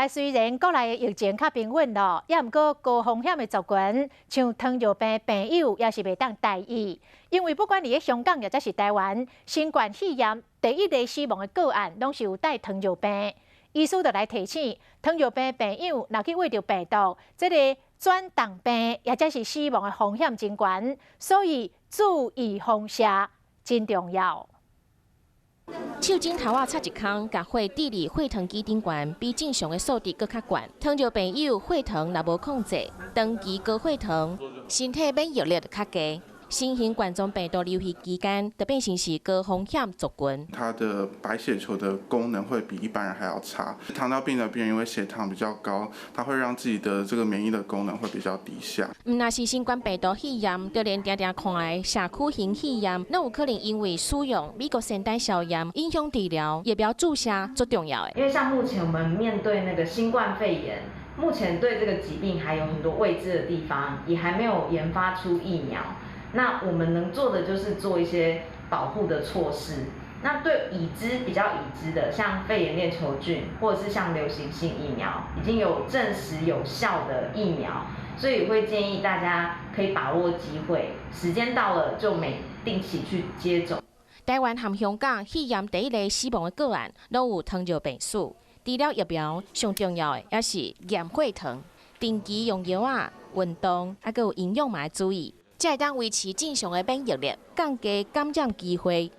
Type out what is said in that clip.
虽然国内疫情较平稳咯，也毋过高风险的族群，像糖尿病朋友也是袂当大意，因为不管你喺香港或者是台湾，新冠肺炎第一例死亡的个案拢是有带糖尿病。医师就来提醒，糖尿病朋友若去喂着病毒，这个转动病或者是死亡的风险真悬，所以注意放射真重要。 手指头啊插一空，甲血滴入血糖机顶悬，比正常的数值搁较悬。糖尿病友血糖若无控制，长期高血糖，身体免疫力就较低。新型冠状病毒流行期间，就变成是高风险族群。它的白血球的功能会比一般人还要差。糖尿病的病人因为血糖比较高，它会让自己的这个免疫的功能会比较低下。若是新冠病毒肺炎，就连常常看的社区型肺炎，都有可能因为使用美国仙丹消炎影响治疗，疫苗注射最重要的。因为像目前我们面对那个新冠肺炎，目前对这个疾病还有很多未知的地方，也还没有研发出疫苗。 那我们能做的就是做一些保护的措施。那对比较已知的，像肺炎链球菌，或者是像流行性疫苗，已经有证实有效的疫苗，所以会建议大家可以把握机会，时间到了就定期去接种。台湾和香港肺炎第一例死亡的个案，都有糖尿病史。除了疫苗，上重要的也是验血糖，定期用药啊、运动，还有营养嘛要注意。才会当维持正常的免疫力，降低感染机会。